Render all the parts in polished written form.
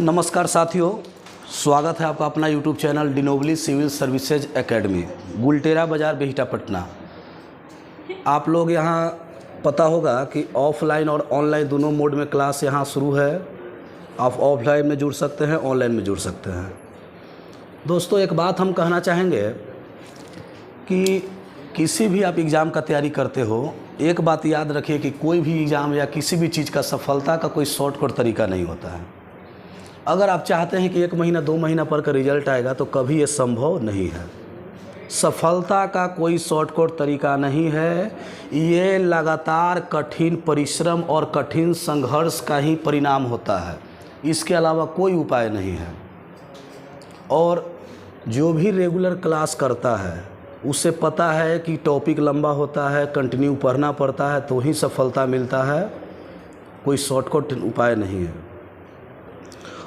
नमस्कार साथियों, स्वागत है आपका अपना यूट्यूब चैनल डिनोबली सिविल सर्विसेज एकेडमी, गुलटेरा बाज़ार, बिहिटा, पटना। आप लोग यहाँ पता होगा कि ऑफलाइन और ऑनलाइन दोनों मोड में क्लास यहाँ शुरू है। आप ऑफलाइन में जुड़ सकते हैं, ऑनलाइन में जुड़ सकते हैं। दोस्तों, एक बात हम कहना चाहेंगे कि किसी भी आप एग्ज़ाम का तैयारी करते हो, एक बात याद रखिए कि कोई भी एग्ज़ाम या किसी भी चीज़ का सफलता का कोई शॉर्टकट तरीका नहीं होता है। अगर आप चाहते हैं कि 1 महीना 2 महीना पढ़ कर रिजल्ट आएगा तो कभी ये संभव नहीं है। सफलता का कोई शॉर्टकट तरीका नहीं है। ये लगातार कठिन परिश्रम और कठिन संघर्ष का ही परिणाम होता है, इसके अलावा कोई उपाय नहीं है। और जो भी रेगुलर क्लास करता है उसे पता है कि टॉपिक लंबा होता है, कंटिन्यू पढ़ना पड़ता है तो ही सफलता मिलता है, कोई शॉर्टकट उपाय नहीं है।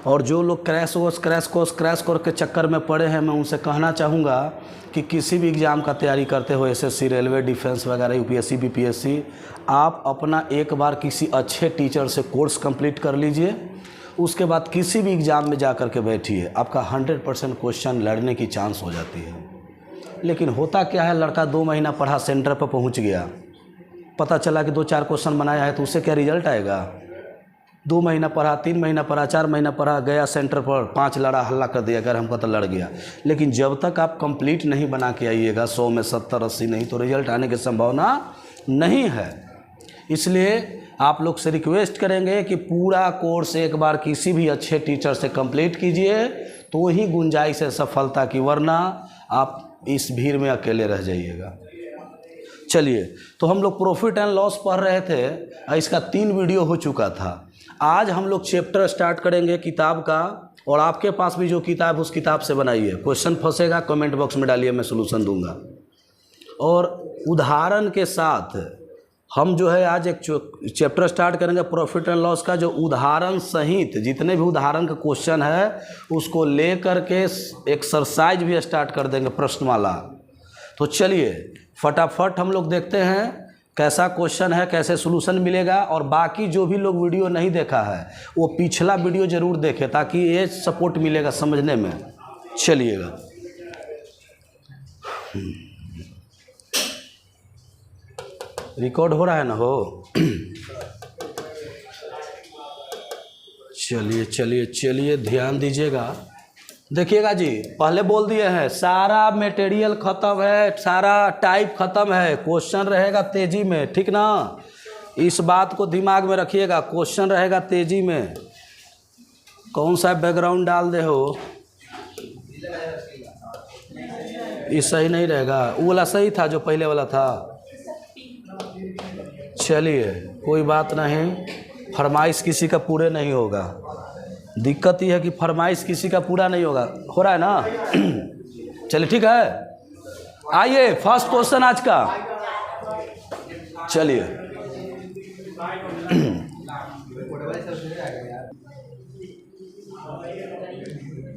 और जो लोग क्रैश कोर्स के चक्कर में पड़े हैं, मैं उनसे कहना चाहूँगा कि किसी भी एग्ज़ाम का तैयारी करते हो, एसएससी, रेलवे, डिफेंस वगैरह, यूपीएससी, बीपीएससी, आप अपना एक बार किसी अच्छे टीचर से कोर्स कंप्लीट कर लीजिए। उसके बाद किसी भी एग्ज़ाम में जा कर के बैठिए, आपका 100% क्वेश्चन लड़ने की चांस हो जाती है। लेकिन होता क्या है, लड़का 2 महीना पढ़ा, सेंटर पर पहुँच गया, पता चला कि 2-4 क्वेश्चन बनाया है, तो उससे क्या रिजल्ट आएगा? 2 महीना पढ़ा, 3 महीना पढ़ा, 4 महीना पढ़ा, गया सेंटर पर, 5 लड़ा, हल्ला कर दिया, अगर हमको तो लड़ गया। लेकिन जब तक आप कंप्लीट नहीं बना के आइएगा, 100 में 70-80 नहीं, तो रिजल्ट आने की संभावना नहीं है। इसलिए आप लोग से रिक्वेस्ट करेंगे कि पूरा कोर्स एक बार किसी भी अच्छे टीचर से कंप्लीट कीजिए, तो ही गुंजाइश है सफलता की, वरना आप इस भीड़ में अकेले रह जाइएगा। चलिए, तो हम लोग प्रॉफिट एंड लॉस पढ़ रहे थे, इसका 3 वीडियो हो चुका था। आज हम लोग चैप्टर स्टार्ट करेंगे किताब का, और आपके पास भी जो किताब उस किताब से बनाइए। क्वेश्चन फंसेगा कमेंट बॉक्स में डालिए, मैं सलूशन दूंगा। और उदाहरण के साथ हम जो है आज एक चैप्टर स्टार्ट करेंगे प्रॉफिट एंड लॉस का, जो उदाहरण सहित जितने भी उदाहरण का क्वेश्चन है उसको ले करके एक्सरसाइज भी स्टार्ट कर देंगे, प्रश्नमाला। तो चलिए फटाफट हम लोग देखते हैं कैसा क्वेश्चन है, कैसे सॉल्यूशन मिलेगा। और बाकी जो भी लोग वीडियो नहीं देखा है वो पिछला वीडियो ज़रूर देखें, ताकि ये सपोर्ट मिलेगा समझने में। चलिएगा, रिकॉर्ड हो रहा है ना? हो चलिए चलिए चलिए, ध्यान दीजिएगा, देखिएगा जी। पहले बोल दिए हैं सारा मटेरियल ख़त्म है, सारा टाइप ख़त्म है, क्वेश्चन रहेगा तेज़ी में, ठीक ना? इस बात को दिमाग में रखिएगा, क्वेश्चन रहेगा तेज़ी में। कौन सा बैकग्राउंड डाल दे हो, ये सही नहीं रहेगा, वो वाला सही था जो पहले वाला था। चलिए कोई बात नहीं, फरमाइश किसी का पूरे नहीं होगा। दिक्कत ये है कि फरमाइश किसी का पूरा नहीं होगा, हो रहा है ना? चलिए ठीक है, आइए फर्स्ट क्वेश्चन आज का। चलिए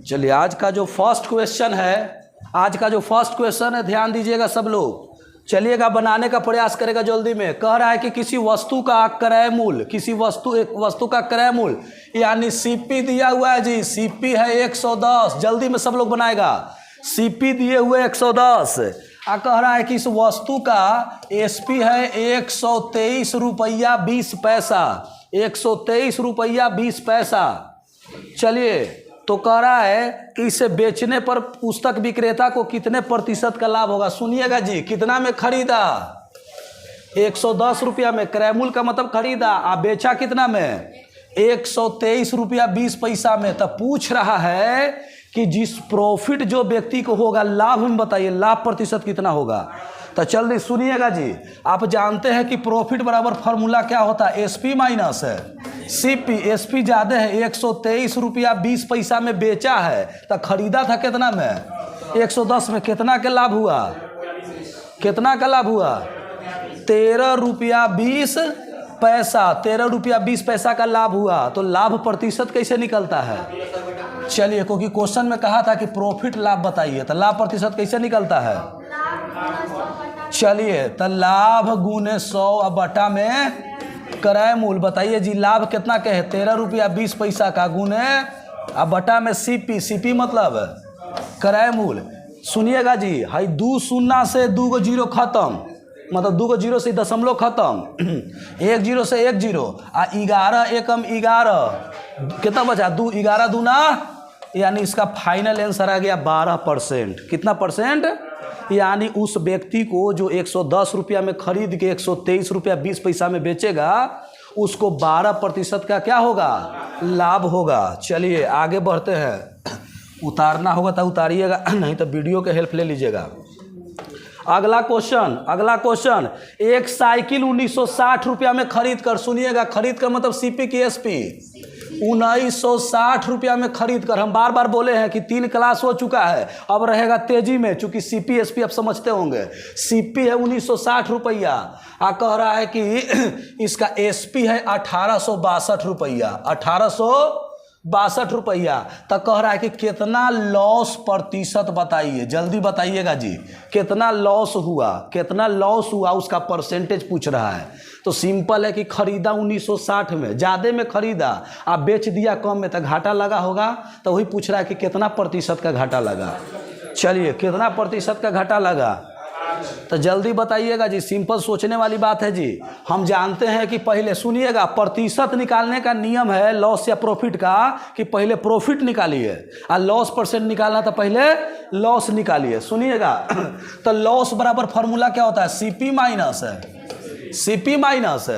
चलिए, आज का जो फर्स्ट क्वेश्चन है, ध्यान दीजिएगा सब लोग। चलिएगा, बनाने का प्रयास करेगा जल्दी में। कह रहा है कि किसी वस्तु का क्रय मूल्य, एक वस्तु का क्रय मूल्य यानी सीपी दिया हुआ है जी, सीपी है 110, जल्दी में सब लोग बनाएगा। सीपी दिए हुए 110, कह रहा है कि इस वस्तु का एसपी है 123 रुपया 20 पैसा, 123 रुपया 20 पैसा। चलिए, तो कह रहा है कि इसे बेचने पर पुस्तक विक्रेता को कितने प्रतिशत का लाभ होगा? सुनिएगा जी, कितना में खरीदा? 110 रुपया में, क्रय मूल्य का मतलब खरीदा, आप बेचा कितना में? 123 रुपया 20 पैसा में। तब पूछ रहा है कि जिस प्रॉफिट जो व्यक्ति को होगा, लाभ में बताइए, लाभ प्रतिशत कितना होगा? तो जल्दी सुनिएगा जी। आप जानते हैं कि प्रॉफिट बराबर फार्मूला क्या होता है? एसपी माइनस है सीपी। एसपी ज़्यादा है, 123 रुपया 20 पैसा में बेचा है, तो खरीदा था कितना में? 110 में। कितना का लाभ हुआ? 13 रुपया 20 पैसा, 13 रुपया 20 पैसा का लाभ हुआ। तो लाभ प्रतिशत कैसे निकलता है? चलिए, क्योंकि क्वेश्चन में कहा था कि प्रॉफिट लाभ बताइए, तो लाभ प्रतिशत कैसे निकलता है? चलिए, तो लाभ गुने 100 बटा में क्रय मूल्य। बताइए जी, लाभ कितना के है? 13 रुपया 20 पैसा का गुने अब बटा में सीपी, सीपी मतलब क्रय मूल्य। सुनिएगा जी, हाई 2 शून्य से 2 गो जीरो खत्म, मतलब 2 गो जीरो से दशमलव खत्म, 1 जीरो से 1 जीरो, आ 11 एकम 11, कितना बचा 2, 11 दूना, यानी इसका फाइनल आंसर आ गया 12%। कितना परसेंट? यानी उस व्यक्ति को जो 110 रुपया में खरीद के 123 रुपया 20 पैसा में बेचेगा, उसको 12% का क्या होगा? लाभ होगा। चलिए आगे बढ़ते हैं। उतारना होगा तो उतारिएगा, नहीं तो वीडियो के हेल्प ले लीजिएगा। अगला क्वेश्चन, एक साइकिल 1960 रुपया में खरीद कर, सुनिएगा, खरीद कर मतलब सीपी की एसपी, 1960 रुपया में खरीद कर, हम बार बार बोले हैं कि 3 क्लास हो चुका है, अब रहेगा तेजी में, चूंकि सीपी एसपी आप समझते होंगे। सीपी है 1960 रुपया, कह रहा है कि इसका एसपी है 1862 रुपया, 1862 रुपया। तो कह रहा है कि कितना लॉस प्रतिशत बताइए, जल्दी बताइएगा जी, कितना लॉस हुआ, उसका परसेंटेज पूछ रहा है। तो सिंपल है कि खरीदा 1960 में, ज़्यादा में खरीदा, आप बेच दिया कम में, तो घाटा लगा होगा। तो वही पूछ रहा है कि कितना प्रतिशत का घाटा लगा। चलिए, कितना प्रतिशत का घाटा लगा, तो जल्दी बताइएगा जी, सिंपल सोचने वाली बात है जी। हम जानते हैं कि पहले, सुनिएगा, प्रतिशत निकालने का नियम है लॉस या प्रॉफिट का, कि पहले प्रॉफिट निकालिए, और लॉस परसेंट निकालना तो पहले लॉस निकालिए। सुनिएगा, तो लॉस बराबर फॉर्मूला क्या होता है? CP minus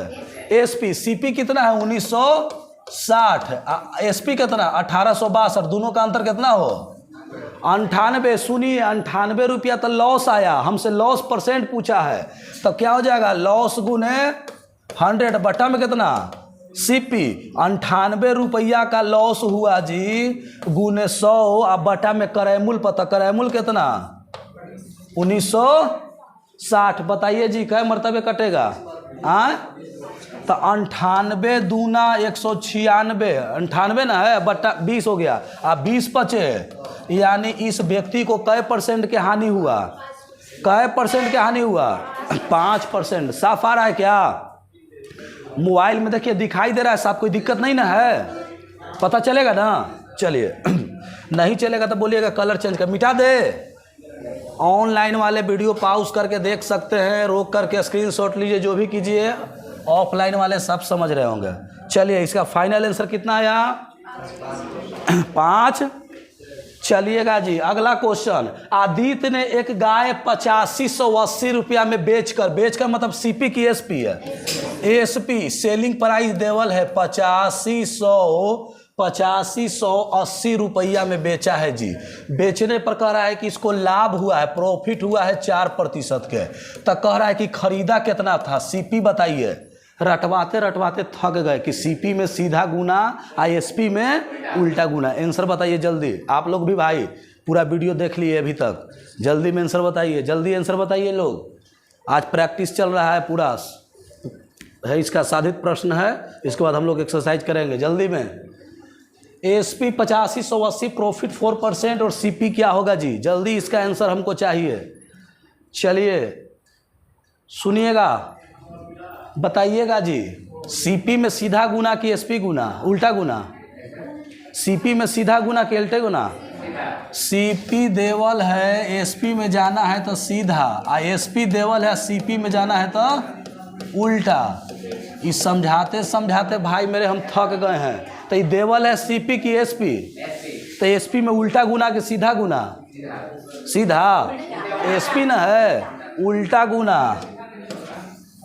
SP. सीपी कितना है? 1960, एसपी कितना? 1862, दोनों का अंतर कितना हो? 98। सुनिए, 98 रुपया तो लॉस आया, हमसे लॉस परसेंट पूछा है, तो क्या हो जाएगा? लॉस गुने 100 बटा में कितना? सीपी। 98 रुपया का लॉस हुआ जी, गुने 100, अब बटा में क्रय मूल्य पता, क्रय मूल्य कितना? 1960। बताइए जी, कै मरतबे कटेगा? तो 98 दूना 196, 98 ना है, बटा 20 हो गया, अब 20 बचे, यानी इस व्यक्ति को कै परसेंट के हानि हुआ? 5%। साफ आ रहा है क्या? मोबाइल में देखिए दिखाई दे रहा है साफ, कोई दिक्कत नहीं ना है? पता चलेगा ना? चलिए, नहीं चलेगा तो बोलिएगा कलर चेंज कर, मिटा दे। ऑनलाइन वाले वीडियो पॉज करके देख सकते हैं, रोक करके स्क्रीनशॉट लीजिए, जो भी कीजिए। ऑफलाइन वाले सब समझ रहे होंगे। चलिए, इसका फाइनल आंसर कितना आया? 5। चलिएगा जी, अगला क्वेश्चन। आदित्य ने एक गाय 8580 रुपया में बेचकर मतलब सीपी की एसपी है, एसपी सेलिंग प्राइस देवल है 8580 रुपया में बेचा है जी। बेचने पर कह रहा है कि इसको लाभ हुआ है, प्रॉफिट हुआ है 4% के। तो कह रहा है कि खरीदा कितना था? सीपी बताइए। रटवाते थक गए कि सीपी में सीधा गुना, आईएसपी में उल्टा गुना। आंसर बताइए जल्दी, आप लोग भी भाई पूरा वीडियो देख लिए अभी तक, जल्दी में आंसर बताइए, जल्दी आंसर बताइए लोग। आज प्रैक्टिस चल रहा है पूरा है, इसका साधित प्रश्न है, इसके बाद हम लोग एक्सरसाइज करेंगे जल्दी में। एसपी 8580 प्रॉफिट 4% और सीपी क्या होगा जी? जल्दी इसका आंसर हमको चाहिए। चलिए सुनिएगा, बताइएगा जी। सीपी में सीधा गुना कि एसपी गुना उल्टा गुना? सीपी में सीधा गुना कि उल्टे गुना? सीपी देवल है, एसपी में जाना है तो सीधा, और एसपी देवल है, सीपी में जाना है तो उल्टा। इस समझाते भाई मेरे हम थक गए हैं। तो ये देवल है सीपी की एसपी, तो एसपी में उल्टा गुना कि सीधा गुना? सीधा। एसपी ना है, उल्टा गुना।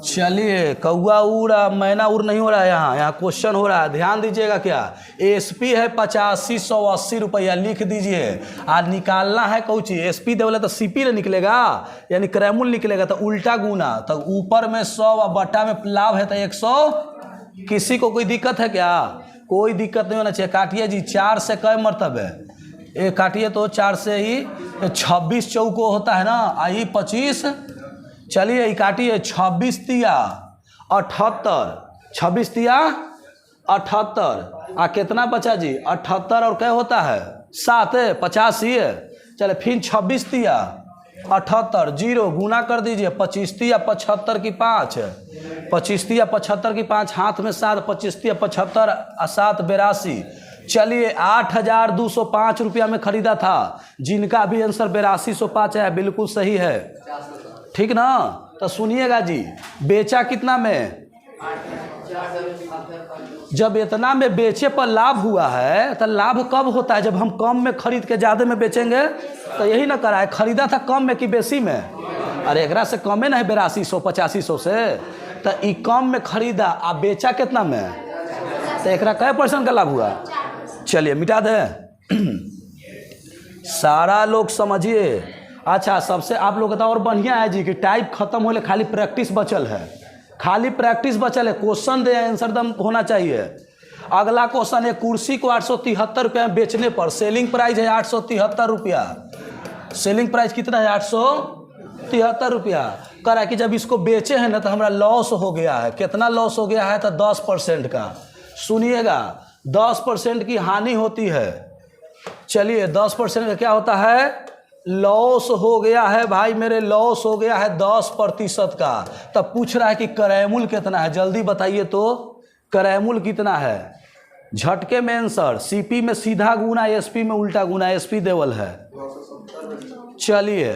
चलिए, कौआ उड़ा मैना उड़ नहीं हो रहा है, यहाँ क्वेश्चन हो रहा है, ध्यान दीजिएगा। क्या एसपी है 8580 रुपया, लिख दीजिए। और निकालना है कौची? एसपी देवल तो सीपी ना निकलेगा, यानी क्रयमूल्य निकलेगा, तो उल्टा गुना। तो ऊपर में 100 और बटा में लाभ है तो 100। किसी को कोई दिक्कत है क्या? कोई दिक्कत नहीं होना चाहिए। काटिए जी, 4 से कै मरतबे? काटिए तो 4 से ही 26 चौको होता है ना, आई 25। चलिए काटिए, 26 तिया 78, 26 तिया 78, आ कितना बचा जी? 78 और क्या होता है? 7 है, 85 है। चले फिर 26 तिया 78, जीरो गुना कर दीजिए, 25 तिया 75 की 5, 25 तिया 75 की 5, हाथ में 7, 25 तिया 75 और 7 82, चलिए 8,205 रुपया में खरीदा था। जिनका भी आंसर 8205 है बिल्कुल सही है, ठीक ना। तो सुनिएगा जी, बेचा कितना में? जब इतना में बेचे पर लाभ हुआ है तो लाभ कब होता है? जब हम कम में खरीद के ज़्यादा में बेचेंगे। तो यही ना करा है, खरीदा था कम में कि बेसी में? अरे एकरा से कमे ना है 8200 8500 से। तो ई कम में खरीदा आ बेचा कितना में? तो एकरा कै % का लाभ हुआ? चलिए मिटा दे। सारा लोग समझिए। अच्छा, सबसे आप लोग का और बढ़िया है जी कि टाइप खत्म होले, खाली प्रैक्टिस बचल है, खाली प्रैक्टिस बचल है। क्वेश्चन दे, आंसर दम होना चाहिए। अगला क्वेश्चन है, कुर्सी को 873 रुपया में बेचने पर सेलिंग प्राइस है 873 रुपया। सेलिंग प्राइस कितना है? 873 रुपया। कह रहा है कि जब इसको बेचे हैं ना तो हमारा लॉस हो गया है। कितना लॉस हो गया है? तो 10% का। सुनिएगा, 10% की हानि होती है। चलिए 10% का क्या होता है? लॉस हो गया है भाई मेरे, लॉस हो गया है 10% का। तब पूछ रहा है कि क्रयमूल्य कितना है, जल्दी बताइए तो क्रयमूल्य कितना है? झटके में आंसर। सीपी में सीधा गुना, एसपी में उल्टा गुना, एसपी देवल है। चलिए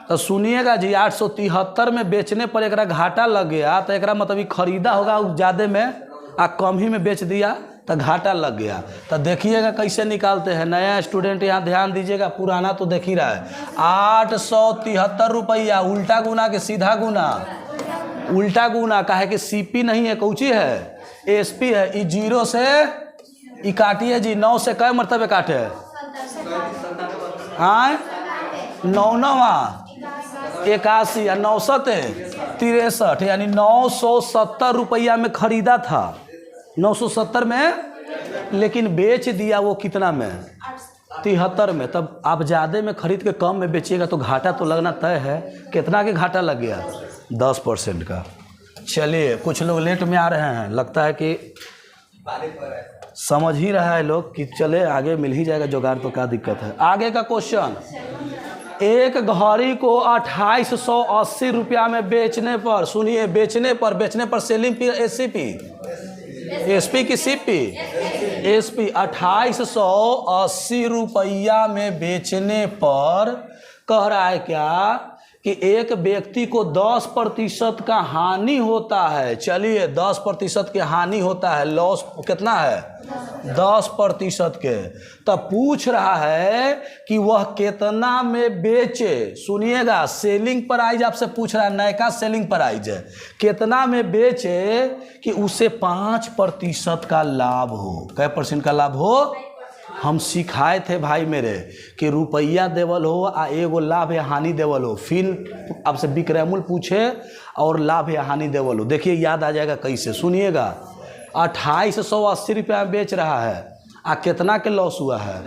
तो सुनिएगा जी, 873 में बेचने पर एकरा घाटा लग गया तो एकरा मतलब खरीदा होगा ज़्यादा में आ कम ही में बेच दिया तो घाटा लग गया। तो देखिएगा कैसे निकालते हैं। नया स्टूडेंट यहाँ ध्यान दीजिएगा, पुराना तो देख ही रहा है। 873 रुपया उल्टा गुना के सीधा गुना? उल्टा गुना का है कि सीपी नहीं है, कौची है? एसपी है। ई 0 से ई काटिए जी, 9 से कै मरतबे काटे? हाँ, 9 81 या 963, यानी 970 रुपया में खरीदा था, 970 में, लेकिन बेच दिया वो कितना में? 73 में। तब आप ज़्यादा में खरीद के कम में बेचिएगा तो घाटा तो लगना तय है। कितना के घाटा लग गया? 10% का। चलिए कुछ लोग लेट में आ रहे हैं, लगता है कि समझ ही रहा है लोग कि चले आगे मिल ही जाएगा जुगाड़, तो क्या दिक्कत है। आगे का क्वेश्चन, एक घड़ी को 2880 रुपया में बेचने पर, सुनिए, बेचने पर सेलिंग पी एसपी, एसपी की सीपी? एसपी। 2880 रुपया में बेचने पर कह रहा है क्या कि एक व्यक्ति को 10% का हानि होता है। चलिए 10% के हानि होता है, लॉस कितना है? 10% के। तब पूछ रहा है कि वह कितना में बेचे। सुनिएगा, सेलिंग प्राइस आपसे पूछ रहा है, नयका सेलिंग प्राइस है, कितना में बेचे कि उसे 5% का लाभ हो। कै % का लाभ हो? हम सिखाए थे भाई मेरे कि रुपया देवल हो आ एगो लाभ या हानि देवल हो, फिर आपसे विक्रयमूल्य पूछे और लाभ या हानि देवल हो। देखिए याद आ जाएगा कैसे। सुनिएगा, 2880 रुपया में बेच रहा है आ कितना के लॉस हुआ है?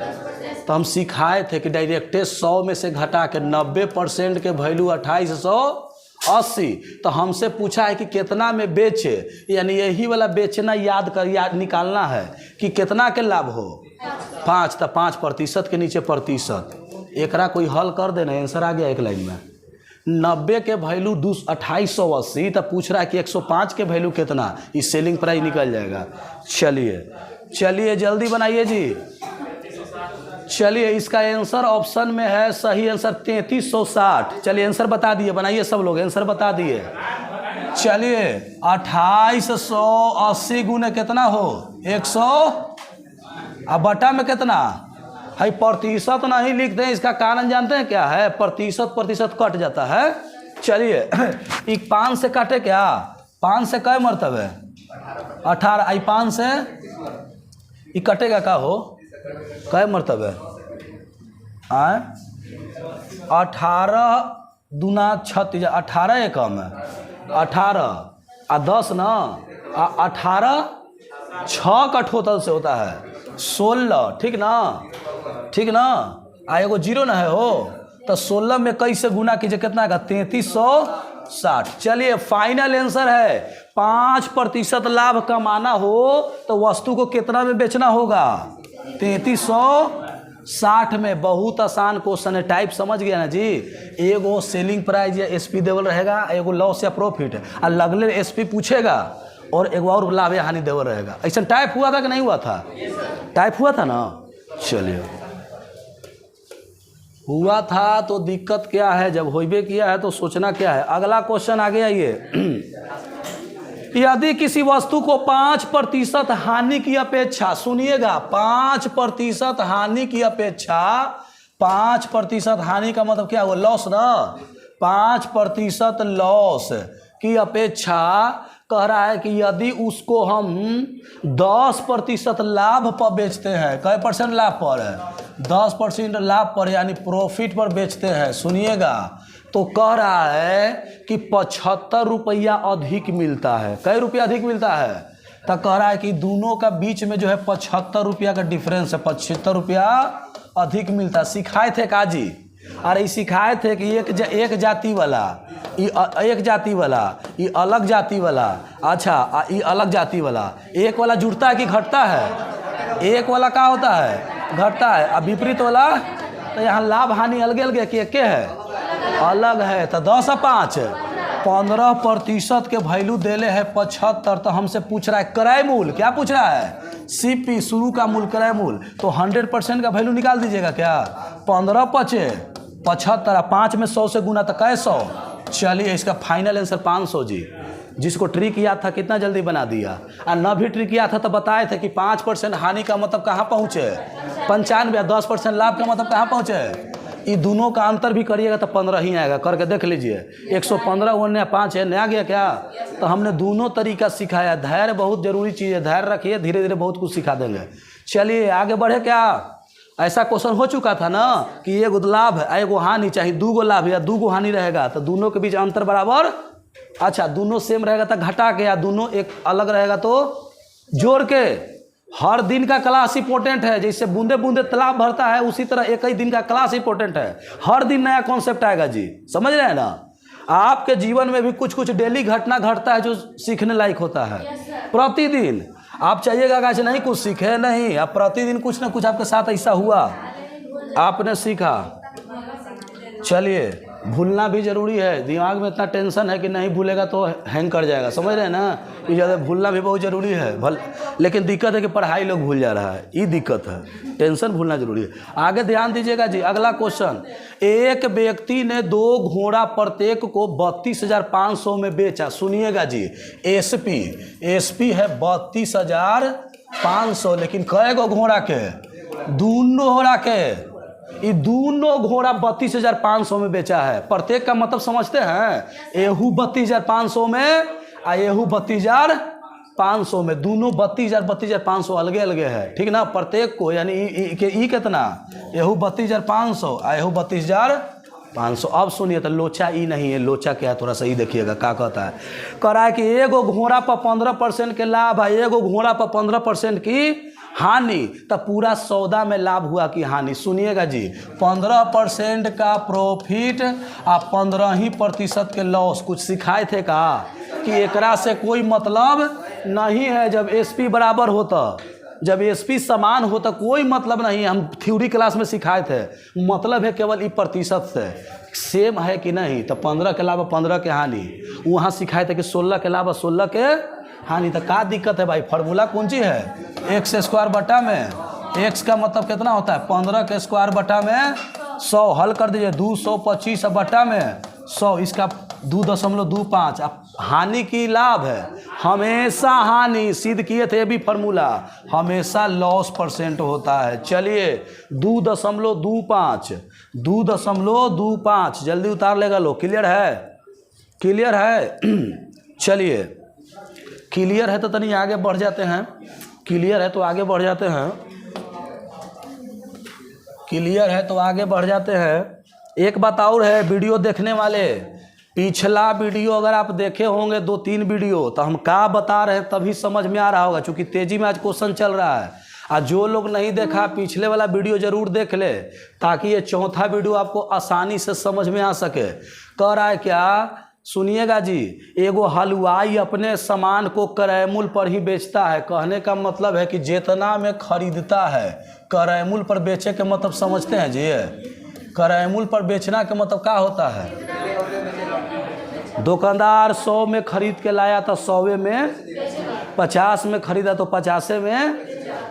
तो हम सिखाए थे कि डायरेक्टे 100 में से घटा के 90% के वैल्यू 2880। तो हमसे पूछा है कि कितना में बेचे, यानी यही वाला बेचना याद निकालना है कि कितना के लाभ हो? 5। तो 5% के नीचे प्रतिशत, एकरा कोई हल कर देना, आंसर आ गया एक लाइन में। 90 के वैल्यू 2880, तो पूछ रहा है कि 105 के वैल्यू कितना, इस सेलिंग प्राइस निकल जाएगा। चलिए जल्दी बनाइए जी। चलिए इसका आंसर ऑप्शन में है, सही आंसर 3360। चलिए आंसर बता दिए, बनाइए सब लोग, आंसर बता दिए। चलिए 2880 गुने कितना हो? 100, अब बटा में कितना है? प्रतिशत नहीं लिखते हैं, इसका कारण जानते हैं क्या है? प्रतिशत कट जाता है। चलिए 5 से काटे क्या? 5 से कै मरतबे? 18। आई 5 से ये कटेगा का हो? कै मरतबे? 18 दूना 36, 18 एकम है 18 आ 10 ना, 18 6 का टोटल से होता है 16, ठीक ना। आ एगो 0 ना है हो, तो 16 में कैसे गुना कीजिए, कितना का? 3360। चलिए फाइनल आंसर है 5% लाभ कमाना हो तो वस्तु को कितना में बेचना होगा? 3360 में। बहुत आसान क्वेश्चन है, टाइप समझ गया ना जी। एगो सेलिंग प्राइस या एसपी देवल रहेगा, एगो लॉस या प्रॉफिट, और लगले एसपी पूछेगा और एक और लाभ या हानि देवर रहेगा। ऐसा टाइप हुआ था कि नहीं हुआ था? टाइप हुआ था ना। चलिए हुआ था तो दिक्कत क्या है, जब होइबे किया है तो सोचना क्या है। अगला क्वेश्चन आगे आइए। यदि किसी वस्तु को 5% हानि की अपेक्षा, सुनिएगा 5% हानि की अपेक्षा, 5% हानि का मतलब क्या हुआ? लॉस ना। 5% लॉस की अपेक्षा कह रहा है कि यदि उसको हम 10% लाभ पर बेचते हैं, कै % लाभ पर है? 10% लाभ पर यानी प्रॉफिट पर बेचते हैं। सुनिएगा तो कह रहा है कि 75 रुपया अधिक मिलता है। कै रुपया अधिक मिलता है? तो कह रहा है कि दोनों का बीच में जो है 75 रुपया का डिफरेंस है, 75 रुपया अधिक मिलता है। सिखाए थे काजी, अरे सिखाए थे कि एक जाति वाला, एक जाति वाला, ये अलग जाति वाला, अच्छा ये अलग जाति वाला, एक वाला जुड़ता है कि घटता है? एक वाला क्या होता है? घटता है। अब विपरीत वाला तो यहाँ लाभ हानि अलग अलग है कि एक है? अलग है। तो 10 और 5 15% के वैल्यू देले है 75। तो हमसे पूछ रहा है क्रय मूल, क्या पूछ रहा है? सीपी, शुरू का मूल, क्रय मूल। तो 100% का वैल्यू निकाल दीजिएगा क्या? 15 पचे 75, 5 में 100 से गुना तो कै 100। चलिए इसका फाइनल आंसर 500 जी। जिसको ट्रिक याद था कितना जल्दी बना दिया, और न भी ट्रिक याद था तो बताए थे कि 5% हानि का मतलब कहाँ पहुँचे? 95। 10% लाभ का मतलब कहाँ पहुँचे? ये दोनों का अंतर भी करिएगा तो 15 ही आएगा। करके देख लीजिए। 115 वो नया 5 है, नया गया क्या? तो हमने दोनों तरीका सिखाया। धैर्य बहुत जरूरी चीज़ है, धैर्य रखिए, धीरे धीरे बहुत कुछ सिखा देंगे। चलिए आगे बढ़े। क्या ऐसा क्वेश्चन हो चुका था ना कि एगो लाभ है एगो हानि, चाहे 2 गो लाभ या 2 गो हानि रहेगा तो दोनों के बीच अंतर बराबर, अच्छा दोनों सेम रहेगा तो घटा के, या दोनों एक अलग रहेगा तो जोड़ के। हर दिन का क्लास इंपॉर्टेंट है। जैसे बूंदे बूंदे तालाब भरता है उसी तरह एक ही दिन का क्लास इंपॉर्टेंट है। हर दिन नया कॉन्सेप्ट आएगा जी, समझ रहे हैं ना। आपके जीवन में भी कुछ कुछ डेली घटना घटता है जो सीखने लायक होता है। प्रतिदिन आप चाहिएगा कैसे नहीं कुछ सीखे, नहीं, आप प्रतिदिन कुछ ना कुछ आपके साथ ऐसा हुआ, आपने सीखा। चलिए भूलना भी ज़रूरी है। दिमाग में इतना टेंशन है कि नहीं भूलेगा तो हैंग कर जाएगा, समझ रहे हैं ना। ये ज़्यादा भूलना भी बहुत ज़रूरी है। लेकिन दिक्कत है कि पढ़ाई लोग भूल जा रहा है, ये दिक्कत है। टेंशन भूलना ज़रूरी है। आगे ध्यान दीजिएगा जी। अगला क्वेश्चन, एक व्यक्ति ने 2 घोड़ा प्रत्येक को 32,500 में बेचा। सुनिएगा जी, एसपी है 32,500, लेकिन कै गो घोड़ा के? दोनों घोड़ा के। ये दोनों घोड़ा 32,500 में बेचा है। प्रत्येक का मतलब समझते हैं? एहू 32,500 में आ एहू 32,500 में। दोनों 32,500 अलगे अलगे है, ठीक ना। प्रत्येक को यानी ई कितना? एहू 32,500 आ एहू 32,500। अब सुनिए तो लोचा ई नहीं है, लोचा क्या है थोड़ा सा ही देखिएगा क्या कहता है। कह रहा है कि एगो घोड़ा पर 15% के लाभ है, एगो घोड़ा पर 15% की हानि, तो पूरा सौदा में लाभ हुआ कि हानि? सुनिएगा जी, 15% का प्रॉफिट आ 15% के लॉस। कुछ सिखाए थे का कि एकरा से कोई मतलब नहीं है। जब एसपी बराबर होता, जब एसपी समान होता कोई मतलब नहीं। हम थ्योरी क्लास में सिखाए थे, मतलब है केवल 1% से सेम है कि नहीं। तो 15 के अलावा 15 के हानि, वहाँ सिखाए थे कि 16 के अलावा 16 के हानि। तो क्या दिक्कत है भाई? फार्मूला कौन सी है? एक्स स्क्वायर बटा में, एक्स का मतलब कितना होता है? 15 के स्क्वायर बटा में 100। हल कर दीजिए, 225 बटा में 100, इसका 2.25। अब हानि की लाभ है, हमेशा हानि सिद्ध किए थे, ये भी फार्मूला, हमेशा लॉस % होता है। चलिए 2.25, 2.25 जल्दी उतार लेगा लो। क्लियर है? क्लियर है? चलिए क्लियर है तो तनी आगे बढ़ जाते हैं। क्लियर है तो आगे बढ़ जाते हैं। क्लियर है तो आगे बढ़ जाते हैं। एक बात और है, वीडियो देखने वाले, पिछला वीडियो अगर आप देखे होंगे 2-3 वीडियो, तो हम क्या बता रहे हैं तभी समझ में आ रहा होगा, क्योंकि तेजी में आज क्वेश्चन चल रहा है। और जो लोग नहीं देखा पिछले वाला वीडियो जरूर देख ले, ताकि ये चौथा वीडियो आपको आसानी से समझ में आ सके। कह रहा है क्या? सुनिएगा जी, एगो हलवाई अपने सामान को क्रय मूल्य पर ही बेचता है। कहने का मतलब है कि जितना में खरीदता है, क्रय मूल्य पर बेचे के मतलब समझते हैं जी? क्रय मूल्य पर बेचना के मतलब क्या होता है? दुकानदार 100 में खरीद के लाया तो 100 में 50 में खरीदा तो 50 में,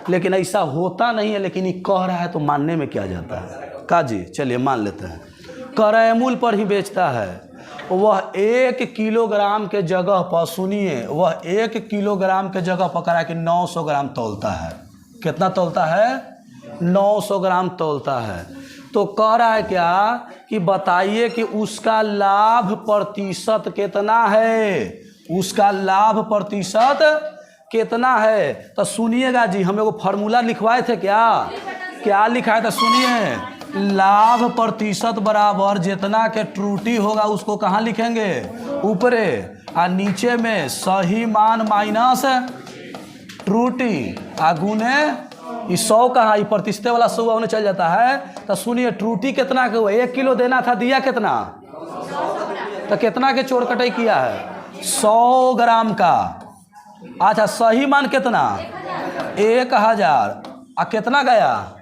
लेकिन ऐसा होता नहीं है, लेकिन ये कह रहा है तो मानने में क्या जाता है का जी। चलिए मान लेते हैं, क्रय मूल्य पर ही बेचता है। वह 1 किलोग्राम के जगह पर, सुनिए, वह 1 किलोग्राम के जगह पर करा कि 900 ग्राम तौलता है। कितना तौलता है? 900 ग्राम तौलता है। तो कह रहा है क्या कि बताइए कि उसका लाभ प्रतिशत कितना है, उसका लाभ प्रतिशत कितना है। तो सुनिएगा जी, हम एगो फार्मूला लिखवाए थे, क्या लिखाए थे? सुनिए, लाभ प्रतिशत बराबर जितना के त्रुटि होगा उसको कहाँ लिखेंगे? ऊपरे, और नीचे में सही मान माइनस त्रुटि, गुने 100 कहाँ, ये प्रतिशत वाला 100 होने चल जाता है। तो सुनिए, त्रुटि कितना के हुआ? 1 किलो देना था, दिया कितना? तो कितना के चोर कटाई किया है? 100 ग्राम का। अच्छा, सही मान कितना? 1000। और कितना गया?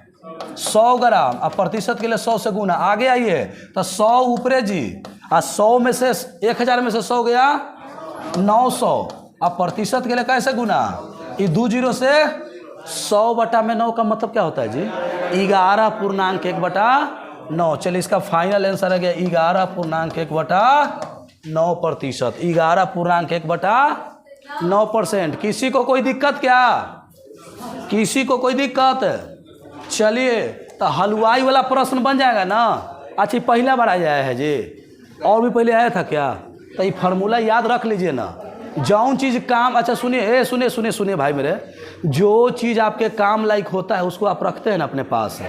100 ग्राम। अब प्रतिशत के लिए 100 से गुना। आगे आइए, तो 100 ऊपरे जी, और 100 में से 1000 में से 100 गया 900। अब प्रतिशत के लिए कैसे गुना? ये 2 0 से 100/9 का मतलब क्या होता है जी? 11.1/9। चलिए, इसका फाइनल आंसर है 11.1/9%। 11.1/9%। किसी को कोई दिक्कत क्या? किसी को कोई दिक्कत? चलिए, तो हलवाई वाला प्रश्न बन जाएगा ना। अच्छा, पहला बार आया है जी, और भी पहले आया था क्या? तो ये फार्मूला याद रख लीजिए ना। जौन चीज़ काम, अच्छा सुनिए, सुनिए भाई मेरे, जो चीज़ आपके काम लायक होता है उसको आप रखते हैं ना अपने पास।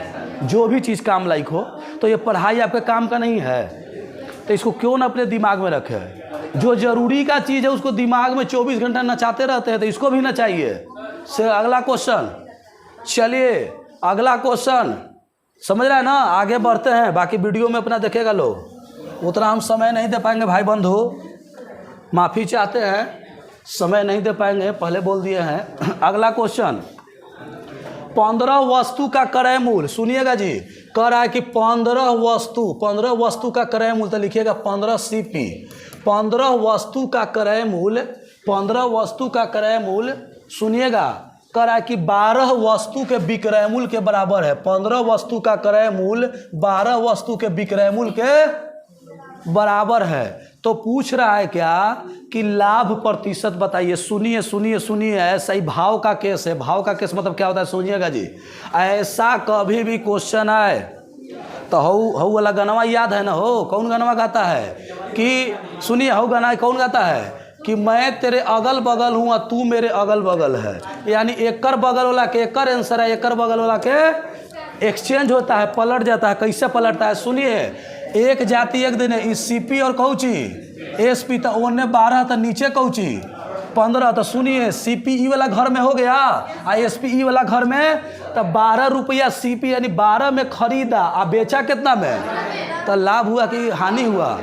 जो भी चीज़ काम लायक हो, तो ये पढ़ाई आपके काम का नहीं है, तो इसको क्यों ना अपने दिमाग में रखें। जो जरूरी का चीज़ है उसको दिमाग में 24 घंटा नचाते रहते हैं, तो इसको भी नचाइए। से अगला क्वेश्चन, चलिए अगला क्वेश्चन, समझ रहा है ना। आगे बढ़ते हैं, बाकी वीडियो में अपना देखेगा लोग। उतना हम समय नहीं दे पाएंगे भाई बंधु, माफ़ी चाहते हैं, समय नहीं दे पाएंगे, पहले बोल दिए हैं। अगला क्वेश्चन, 15 वस्तु का क्रय मूल्य, सुनिएगा जी, कह रहा है कि 15 वस्तु का क्रय मूल्य, तो लिखिएगा 15 CP। 15 वस्तु का क्रय मूल्य, 15 वस्तु का क्रय मूल्य, सुनिएगा, कह रहा है कि 12 वस्तु के विक्रय मूल्य के बराबर है। 15 वस्तु का क्रय मूल्य 12 वस्तु के विक्रय मूल्य के बराबर है। तो पूछ रहा है क्या कि लाभ प्रतिशत बताइए। सुनिए, ऐसा ही भाव का केस है। भाव का केस मतलब क्या होता है? सुनिएगा जी, ऐसा कभी भी क्वेश्चन आए तो हऊ वाला गनवा याद है ना? हो कौन गनवा गाता है कि, सुनिए, हऊ गाना कौन गाता है कि मैं तेरे अगल बगल हूँ और तू मेरे अगल बगल है। यानी एकर बगल वाला के एकर आंसर है, एकर बगल वाला के एक्सचेंज होता है, पलट जाता है। कैसे पलटता है? सुनिए, एक जाति एक दिन है, CP और कौची SP, तो ओने 12 तो नीचे कौची 15। तो सुनिए, CPE वाला घर में हो गया और SPE वाला घर में, तो 12 रुपया CP यानी 12 में खरीदा और बेचा कितना में? तो लाभ हुआ कि हानि हुआ?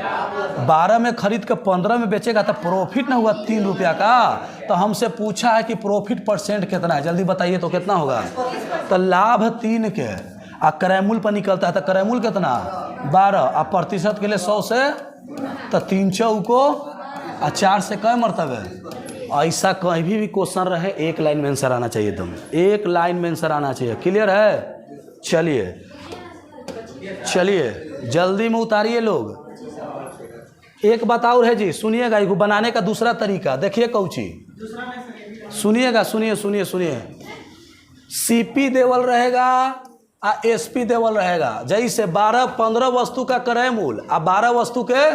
12 में खरीद के 15 में बेचेगा तो प्रॉफिट ना हुआ 3 रुपया का। तो हमसे पूछा है कि प्रॉफिट % कितना है, जल्दी बताइए तो कितना होगा? तो लाभ 3 के और क्रय मूल्य पर निकलता है, तो क्रय मूल्य कितना? 12 और प्रतिशत के लिए 100 से, तो 3 चौको और 4 से कई मरतबे। ऐसा कहीं भी क्वेश्चन रहे, एक लाइन में आंसर आना चाहिए, तुम एक लाइन में आंसर आना चाहिए। क्लियर है? चलिए जल्दी में उतारिए लोग। एक बात और है जी, सुनिएगा, इसको बनाने का दूसरा तरीका देखिए कौची, सुनिएगा, सुनिए। CP देवल रहेगा और SP देवल रहेगा। जैसे 15 वस्तु का क्रय मूल्य और 12 वस्तु के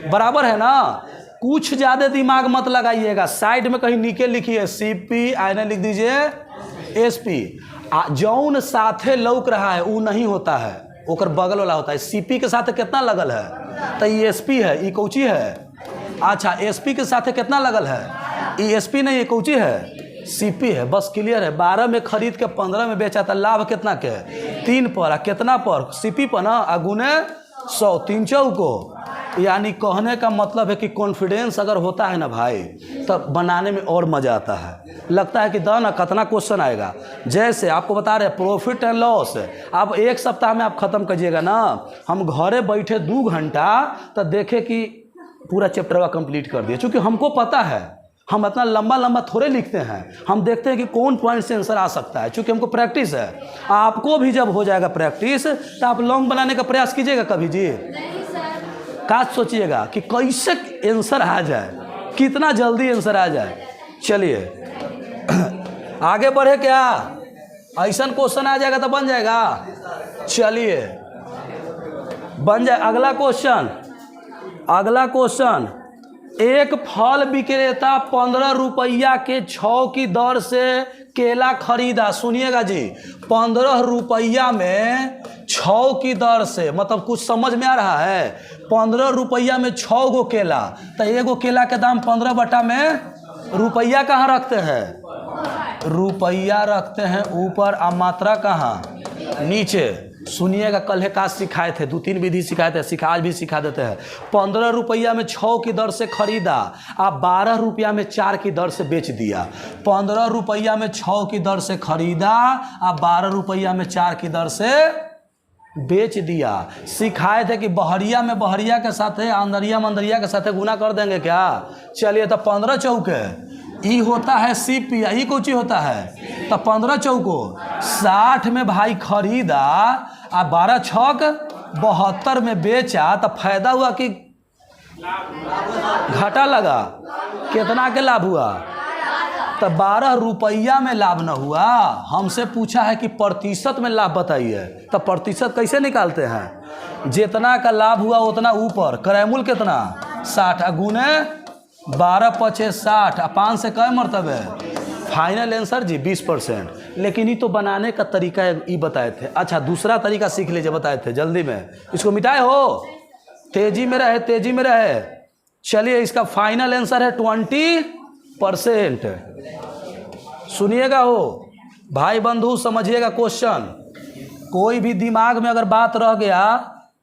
बराबर है ना। कुछ ज़्यादा दिमाग मत लगाइएगा, साइड में कहीं नीचे लिखिए CP, आईने लिख दीजिए SP। जौन साथे लौक रहा है वो नहीं होता है, ओकर बगल वाला होता है। CP के साथ कितना लगल है? तो ये SP है, ये कौची है? अच्छा, SP के साथ कितना लगल है? ये SP नहीं, ये कौची है? CP है। बस क्लियर है। 12 में खरीद के 15 में बेचा था, लाभ कितना के? 3 पर। कितना पर? CP पर ना, गुने 100, 3 चौको। यानी कहने का मतलब है कि कॉन्फिडेंस अगर होता है ना भाई, तब बनाने में और मज़ा आता है। लगता है कि ना कितना क्वेश्चन आएगा। जैसे आपको बता रहे प्रॉफिट एंड लॉस, आप 1 सप्ताह में आप ख़त्म करिएगा ना। हम घरे बैठे 2 घंटा तो देखे कि पूरा चैप्टर का कंप्लीट कर दिए, क्योंकि हमको पता है हम इतना लंबा लंबा थोड़े लिखते हैं, हम देखते हैं कि कौन पॉइंट से आंसर आ सकता है, क्योंकि हमको प्रैक्टिस है। आपको भी जब हो जाएगा प्रैक्टिस तो आप लॉन्ग बनाने का प्रयास कीजिएगा कभी जी। क्या सोचिएगा कि कैसे आंसर आ जाए, कितना जल्दी आंसर आ जाए। चलिए आगे बढ़े, क्या ऐसा क्वेश्चन आ जाएगा तो बन जाएगा। चलिए बन जाए। अगला क्वेश्चन, एक फल विक्रेता 15 रुपया के 6 की दर से केला खरीदा। सुनिएगा जी, 15 रुपया में 6 की दर से, मतलब कुछ समझ में आ रहा है। 15 रुपया में 6 गो केला, तो एगो केला के दाम 15 बटा में रुपया कहाँ रखते हैं, रुपया रखते हैं ऊपर, और मात्रा कहाँ, नीचे। सुनिएगा, कल का सिखाए थे, 2-3 विधि सिखाए थे, आज भी सिखा देते हैं। 15 रुपया में 6 की दर से खरीदा, आप 12 रुपया में 4 की दर से बेच दिया। 15 रुपया में 6 की दर से खरीदा, आप 12 रुपया में 4 की दर से बेच दिया। सिखाए थे कि बहरिया में बहरिया के साथ है, अंदरिया मंदरिया के साथ गुना कर देंगे क्या। चलिए, तो 15 चौके ई होता है सीपी, यही कुछ होता है। तो 15 चौको 60 में भाई खरीदा, आ 12 छक 72 में बेचा, तो फायदा हुआ कि घाटा लगा। कितना के लाभ हुआ, तो 12 रुपया में लाभ न हुआ। हमसे पूछा है कि प्रतिशत में लाभ बताइए, तो प्रतिशत कैसे निकालते हैं, जितना का लाभ हुआ उतना ऊपर, क्रयमूल्य कितना 60 गुने 12 पचे 60, 5 से कई मरतबे, फाइनल आंसर जी 20%। लेकिन ये तो बनाने का तरीका ये बताए थे। अच्छा, दूसरा तरीका सीख लीजिए, बताए थे जल्दी में, इसको मिटाए हो, तेजी में रहे, तेजी में रहे। चलिए, इसका फाइनल आंसर है 20%। सुनिएगा हो भाई बंधु, समझिएगा क्वेश्चन, कोई भी दिमाग में अगर बात रह गया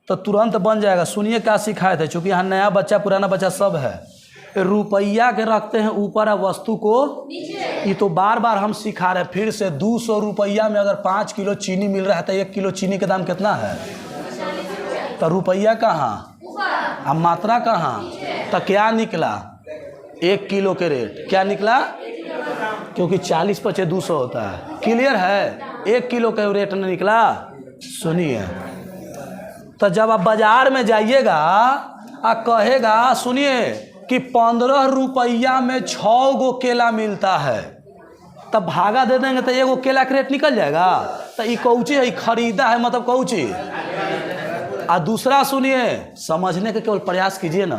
तो तुरंत बन जाएगा। सुनिए क्या सिखाए थे, चूंकि यहाँ नया बच्चा पुराना बच्चा सब है। रुपया के रखते हैं ऊपर और वस्तु को, ये तो बार बार हम सिखा रहे हैं। फिर से 200 रुपया में अगर 5 किलो चीनी मिल रहा है तो 1 किलो चीनी का दाम कितना है, तो रुपया कहाँ अब मात्रा कहाँ, तो क्या निकला 1 किलो के रेट, क्या निकला, क्योंकि 40 पचे 200 होता है। क्लियर है, 1 किलो का रेट नहीं निकला। सुनिए, तो जब आप बाजार में जाइएगा आप कहेगा, सुनिए कि 15 रुपया में 6 गो केला मिलता है, तब भागा दे देंगे तो एगो केला का रेट निकल जाएगा। तो ये कौची है, खरीदा है मतलब कौची। और दूसरा सुनिए, समझने का केवल प्रयास कीजिए ना,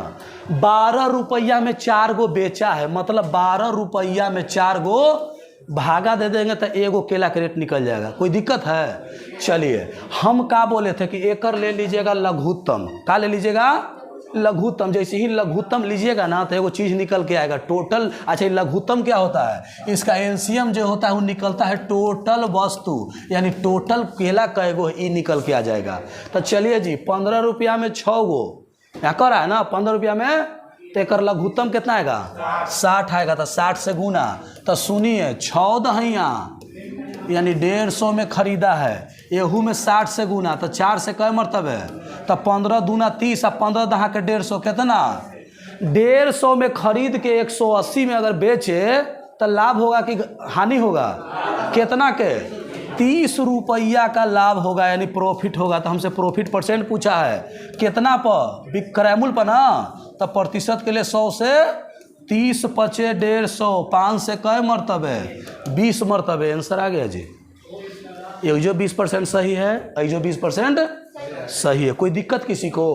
12 रुपया में 4 गो बेचा है, मतलब 12 रुपया में 4 गो भागा दे देंगे तो एगो केला का रेट निकल जाएगा। कोई दिक्कत है। चलिए, हम क्या बोले थे कि एकर ले लीजिएगा लघुत्तम। क्या ले लीजिएगा, लघुत्तम। जैसे ही लघुत्तम लीजिएगा ना तो एगो चीज़ निकल के आएगा टोटल। अच्छा, लघुत्तम क्या होता है, इसका एलसीएम जो होता है वो निकलता है टोटल वस्तु, यानी टोटल केला का एगो ये निकल के आ जाएगा। तो चलिए जी, 15 रुपया में 6 गो यहाँ कर रहा है ना, 15 रुपया में, तो एक लघुत्तम कितना आएगा 60 आएगा। तो 60 से गुना, तो सुनिए 6 दहिया यानी 150 में खरीदा है, एहू में 60 से गुना, तो 4 से कई मरतबे, तो 15 दूना 30 और 15 दहा के 150, कितना 150 में खरीद के 180 में अगर बेचे तो लाभ होगा कि हानि होगा, कितना के 30 रुपया का लाभ होगा, यानी प्रॉफिट होगा। तो हमसे प्रॉफिट परसेंट पूछा है, कितना पर, क्रयमूल्य पर ना, तो प्रतिशत के लिए 100 से 30 पचे 150, 5 से कई मरतबे 20 मरतबे। आंसर आ गया जी। ये जो 20% सही है, ये जो 20% सही है। कोई दिक्कत किसी को,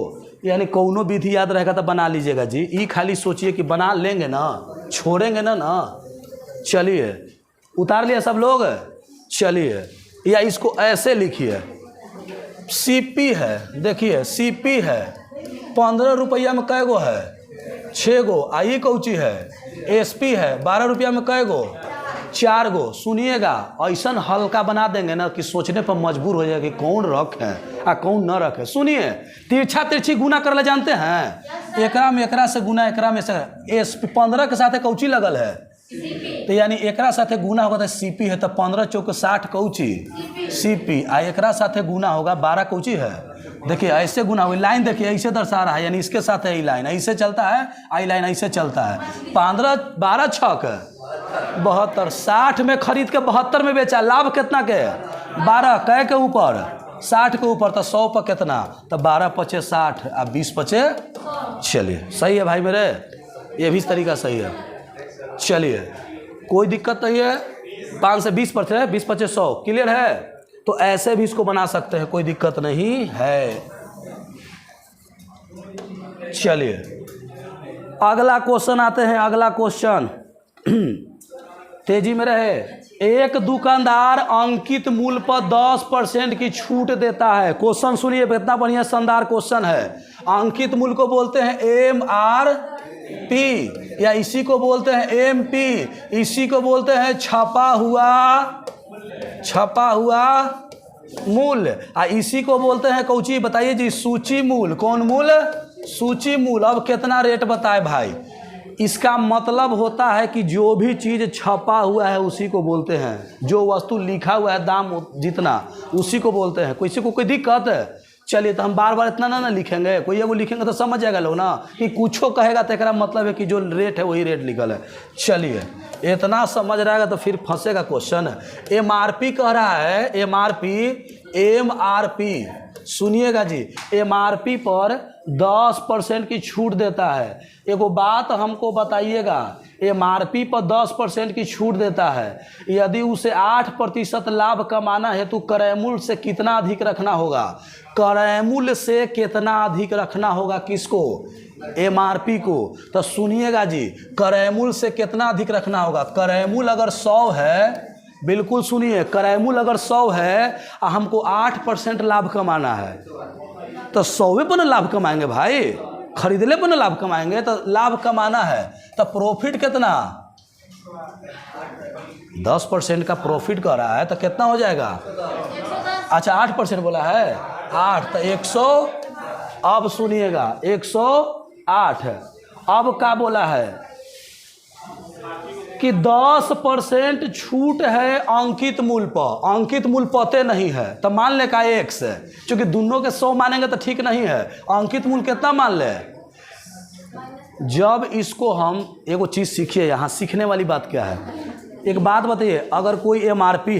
यानी कौनो विधि याद रहेगा तो बना लीजिएगा जी। ये खाली सोचिए कि बना लेंगे ना, छोड़ेंगे ना। चलिए, उतार लिया सब लोग। चलिए, या इसको ऐसे लिखिए, सीपी है, देखिए सीपी है, 15 रुपया में कै गो है, 6 गो। आई कौची है, एसपी है, 12 रुपया में कै गो, 4 गो। सुनिएगा, ऐसा हल्का बना देंगे ना कि सोचने पर मजबूर हो जाएगा कि कौन रखे आ कौन न रखे। सुनिए, तिरछा तिरछी गुना कर ले जानते हैं, एकरा में एकरा से गुना, एकरा में से एसपी 15 के साथ कौची लगल है, तो यानी एकरा साथे गुना होगा तो सीपी है। तो 15 चौक 60 कौची सीपी, आ एकरा साथे गुना होगा 12 कौची है देखिए ऐसे गुना हुई लाइन, देखिए ऐसे दर्शा रहा है, यानी इसके साथ है, लाइन ऐसे चलता है, आई लाइन ऐसे चलता है। 15 12 छक 72, 60 में खरीद के 72 में बेचा, लाभ कितना के 12 कै के ऊपर 60 के ऊपर, तो 100 पर कितना, तो 12 पचे 60 और 20 पचे, चलिए सही है भाई मेरे, ये भी तरीका सही है। चलिए कोई दिक्कत नहीं है, 5 से 20 पचे 20 पचे 100, क्लियर है। तो ऐसे भी इसको बना सकते हैं, कोई दिक्कत नहीं है। चलिए अगला क्वेश्चन आते हैं, अगला क्वेश्चन तेजी में रहे। एक दुकानदार अंकित मूल्य पर 10% की छूट देता है। क्वेश्चन सुनिए, कितना बढ़िया शानदार क्वेश्चन है। अंकित मूल्य को बोलते हैं MRP, या इसी को बोलते हैं MP, इसी को बोलते हैं छपा हुआ मूल्य, इसी को बोलते हैं कौची, बताइए जी, सूची मूल्य। कौन मूल्य, सूची मूल्य। अब कितना रेट बताए भाई, इसका मतलब होता है कि जो भी चीज़ छपा हुआ है उसी को बोलते हैं, जो वस्तु लिखा हुआ है दाम जितना उसी को बोलते हैं। किसी को कोई दिक्कत है? चलिए तो हम बार बार इतना ना लिखेंगे, कोई एगो लिखेंगे तो समझ जाएगा लोग ना, कि कुछो कहेगा तो एकरा मतलब है कि जो रेट है वही रेट लिखल है। चलिए इतना समझ रहेगा तो फिर फंसेगा क्वेश्चन। MRP कह रहा है, MRP सुनिएगा जी, MRP पर 10% की छूट देता है। एगो बात हमको बताइएगा, MRP पर 10% की छूट देता है, यदि उसे 8% लाभ कमाना है तो क्रय मूल्य से कितना अधिक रखना होगा? क्रय मूल्य से कितना अधिक रखना होगा किसको? MRP को। तो सुनिएगा जी, क्रय मूल्य से कितना अधिक रखना होगा? क्रय मूल्य अगर 100 है, बिल्कुल सुनिए, क्रय मूल्य अगर 100 है और हमको 8% लाभ कमाना है, तो 100 पर ना लाभ कमाएंगे भाई, खरीदले पर ना लाभ कमाएंगे। तो लाभ कमाना है तो प्रॉफिट कितना, 10% का प्रॉफिट कर रहा है तो कितना हो जाएगा? अच्छा 8% बोला है, 8 तो 100। अब सुनिएगा 108। अब क्या बोला है कि 10% छूट है अंकित मूल्य पर। अंकित मूल्य पते नहीं है तो मान ले का X है, क्योंकि दोनों के 100 मानेंगे तो ठीक नहीं है। अंकित मूल्य कितना मान ले? जब इसको हम एगो चीज़ सीखिए, यहाँ सीखने वाली बात क्या है, एक बात बताइए, अगर कोई MRP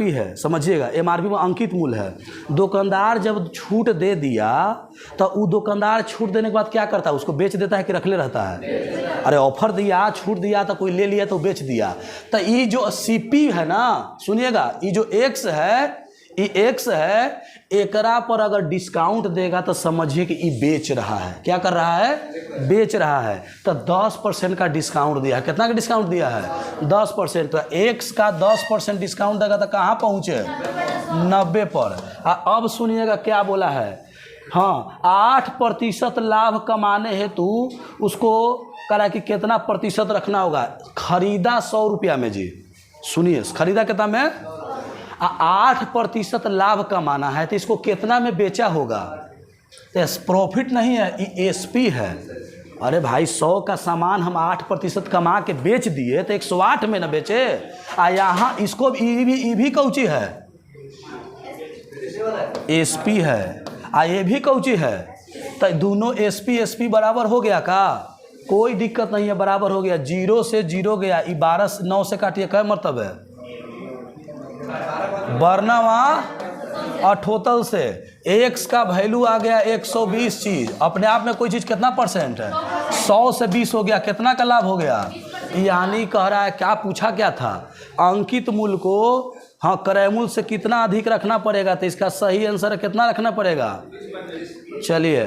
है समझिएगा, MRP में अंकित मूल्य है, दुकानदार जब छूट दे दिया तो वो दुकानदार छूट देने के बाद क्या करता है? उसको बेच देता है कि रख ले रहता है? अरे ऑफर दिया, छूट दिया तो कोई ले लिया तो बेच दिया। तो ये जो CP है ना, सुनिएगा, ये जो X है, ये X है, एकरा पर अगर डिस्काउंट देगा तो समझिए कि ये बेच रहा है। क्या कर रहा है? बेच रहा है। तो 10% का डिस्काउंट दिया है। कितना का डिस्काउंट दिया है? 10%। तो X का 10% डिस्काउंट देगा तो कहाँ पहुँचे? 90 पर। अब सुनिएगा क्या बोला है, हाँ 8% लाभ कमाने हेतु उसको करा कि कितना प्रतिशत रखना होगा? खरीदा 100 रुपया में जी, सुनिए, खरीदा कितना में? 8% लाभ कमाना है तो इसको कितना में बेचा होगा? तो प्रॉफिट नहीं है, ये SP है। अरे भाई 100 का सामान हम 8% कमा के बेच दिए तो 108 में ना बेचे। यहाँ इसको ये भी कौची है? SP है। ये भी कौची है? तो दोनों SP बराबर हो गया का? कोई दिक्कत नहीं है, बराबर हो गया। 0 से 0 गया, 12 9 से काटिए, क्या मतलब है? बरनवा 78 से X का वैल्यू आ गया 120 चीज। अपने आप में कोई चीज़ कितना परसेंट है? 100 से 20 हो गया, कितना का लाभ हो गया? यानी कह रहा है, क्या पूछा क्या था? अंकित मूल्य को हाँ क्रय मूल्य से कितना अधिक रखना पड़ेगा, तो इसका सही आंसर है कितना रखना पड़ेगा? चलिए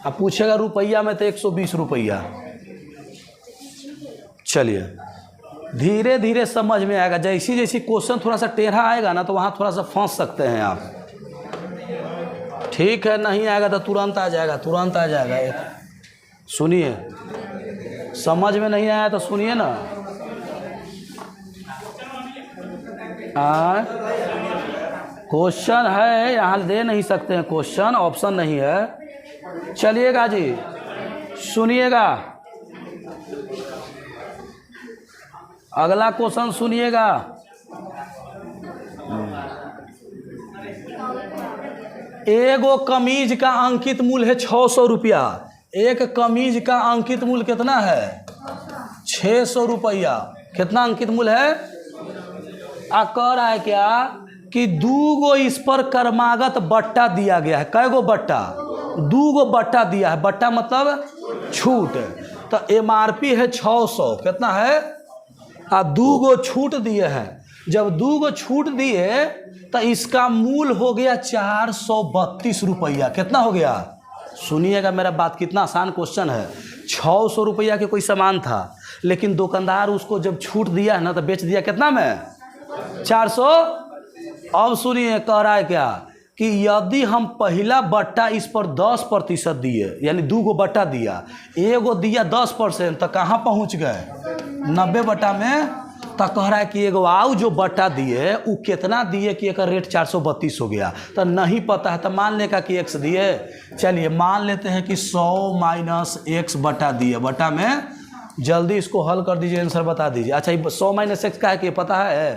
अब पूछेगा रुपया में तो 120 रुपया। चलिए धीरे धीरे समझ में आएगा, जैसी जैसी क्वेश्चन थोड़ा सा टेढ़ा आएगा ना तो वहाँ थोड़ा सा फंस सकते हैं आप। ठीक है, नहीं आएगा तो तुरंत आ जाएगा, तुरंत आ जाएगा। सुनिए, समझ में नहीं आया तो सुनिए ना। क्वेश्चन है, यहाँ दे नहीं सकते हैं क्वेश्चन, ऑप्शन नहीं है। चलिएगा जी, सुनिएगा, अगला क्वेश्चन सुनिएगा। एगो कमीज का अंकित मूल्य है 600 रुपया। एक कमीज का अंकित मूल्य कितना है? 600 रुपया। कितना अंकित मूल्य है? कह रहा है क्या कि 2 गो इस पर क्रमागत बट्टा दिया गया है। कै गो बट्टा? 2 गो बट्टा दिया है। बट्टा मतलब छूट। तो MRP है 600, कितना है? 2 गो छूट दिए हैं। जब 2 गो छूट दिए तो इसका मूल हो गया 432 रुपया। कितना हो गया? सुनिएगा मेरा बात, कितना आसान क्वेश्चन है। 600 रुपया के कोई सामान था, लेकिन दुकानदार उसको जब छूट दिया है ना तो बेच दिया कितना में? 400। अब सुनिए, कह रहा है क्या कि यदि हम पहला बट्टा इस पर 10% दिए, यानी 2 गो बट्टा दिया, एगो दिया 10%, तो कहाँ पहुँच गए? 90 बट्टा में। तो कह रहा है कि एगो आओ जो बट्टा दिए वो कितना दिए कि एक रेट 432 हो गया। तो नहीं पता है तो मान लेगा कि x दिए। चलिए मान लेते हैं कि 100 माइनस x बट्टा दिए। बट्टा में जल्दी इसको हल कर दीजिए, आंसर बता दीजिए। अच्छा, 100 माइनस x का है कि पता है?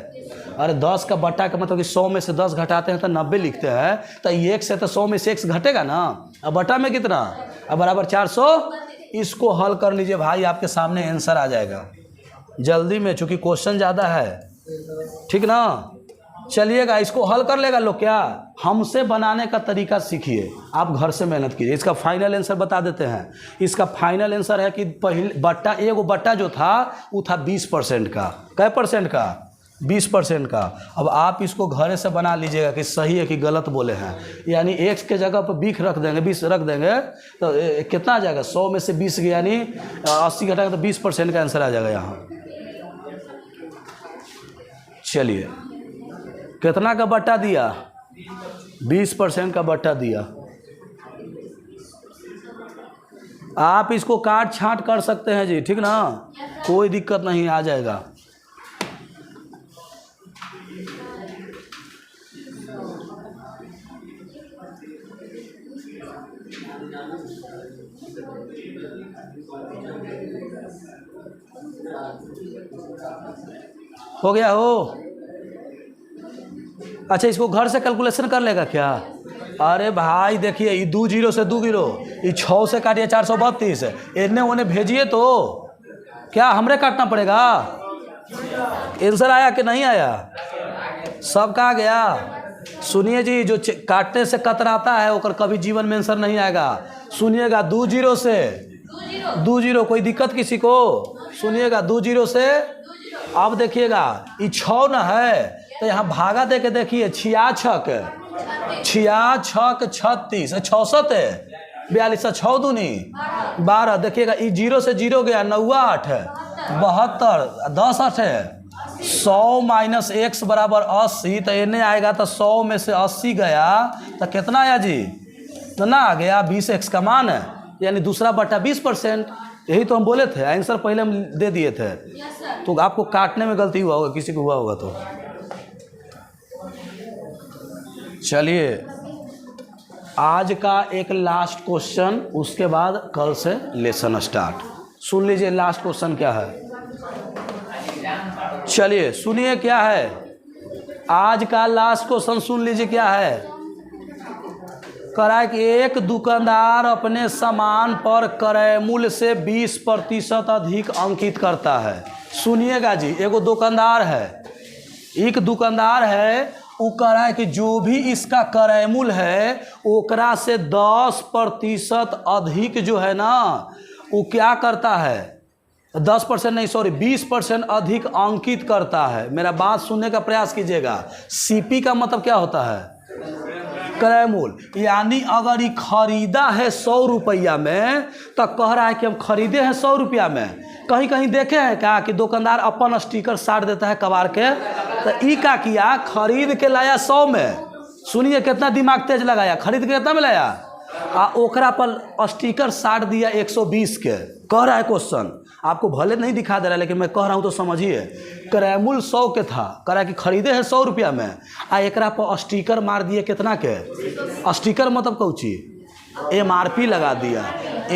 अरे 10 का बट्टा का मतलब कि 100 में से 10 घटाते हैं तो 90 लिखते हैं। तो x है तो 100 में से x घटेगा ना। अब बट्टा में कितना? अब बराबर 400। इसको हल कर लीजिए भाई, आपके सामने आंसर आ जाएगा जल्दी में, चूँकि क्वेश्चन ज़्यादा है। ठीक ना? चलिएगा, इसको हल कर लेगा लोग क्या? हमसे बनाने का तरीका सीखिए, आप घर से मेहनत कीजिए। इसका फाइनल आंसर बता देते हैं। इसका फाइनल आंसर है कि पहले बट्टा, एगो बट्टा जो था वो था 20% का। कै परसेंट का? 20% का। अब आप इसको घरे से बना लीजिएगा कि सही है कि गलत बोले हैं। यानी x के जगह पर 20 रख देंगे, 20 रख देंगे तो कितना आ जाएगा? 100 में से 20 गया, यानी 80 घटाएगा तो 20% का आंसर आ जाएगा यहाँ। चलिए, कितना का बट्टा दिया? 20% का बट्टा दिया। आप इसको काट छांट कर सकते हैं जी, ठीक ना? कोई दिक्कत नहीं, आ जाएगा। हो गया हो? अच्छा, इसको घर से कैलकुलेशन कर लेगा क्या? अरे भाई देखिए, ये 2 जीरो से 2 गिरो, ये 6 से काटिए 432, इन्हें उन्हें भेजिए तो क्या हमरे काटना पड़ेगा? आंसर आया कि नहीं आया? सब कहा गया? सुनिए जी, जो काटने से कतराता है वो कभी जीवन में आंसर नहीं आएगा। सुनिएगा, 2 जीरो से 2 जीरो, कोई दिक्कत किसी को? सुनिएगा, 2 जीरो से, अब देखिएगा ये 6 न है तो यहाँ भागा दे के देखिए, 66 36 66 42 6 दूनी 12। देखिएगा ये 0 से 0 गया, 9 8 72 10 8 100 माइनस x बराबर 80। तो इन्हें आएगा तो 100 में से 80 गया तो कितना आया जी? तो ना आ गया 20x का मान है, यानी दूसरा बट्टा 20%। यही तो हम बोले थे, आंसर पहले हम दे दिए थे। तो आपको काटने में गलती हुआ होगा, किसी को हुआ होगा तो। चलिए, आज का एक लास्ट क्वेश्चन, उसके बाद कल से लेसन स्टार्ट। सुन लीजिए लास्ट क्वेश्चन क्या है। चलिए सुनिए क्या है आज का लास्ट क्वेश्चन, सुन लीजिए क्या है। कह रहा है कि एक दुकानदार अपने सामान पर क्रय मूल्य से 20% अधिक अंकित करता है। सुनिएगा जी, एगो दुकानदार है, एक दुकानदार है, वो कह रहा है कि जो भी इसका क्रय मूल्य है ओकरा से 10% अधिक जो है ना, वो क्या करता है? 10% नहीं, सॉरी 20% अधिक अंकित करता है। मेरा बात सुनने का प्रयास कीजिएगा। सीपी का मतलब क्या होता है? क्रय मूल्य। यानी अगर ये खरीदा है 100 रुपया में तो कह रहा है कि हम खरीदे हैं 100 रुपया में। कहीं कहीं देखे हैं क्या कि दुकानदार अपन स्टिकर साट देता है कबाड़ के? तो ई का किया, खरीद के लाया 100 में। सुनिए कितना दिमाग तेज लगाया, खरीद के कितना में लाया ओकरा पर स्टिकर साट दिया 120 के। कह रहा है क्वेश्चन, आपको भले नहीं दिखा दे रहा है लेकिन मैं कह रहा हूँ तो समझिए। क्रय मूल्य 100 के था, कह रहा है कि खरीदे हैं 100 रुपया में, एकरा पर स्टिकर मार दिए कितना के? स्टिकर मतलब कौची? MRP लगा दिया।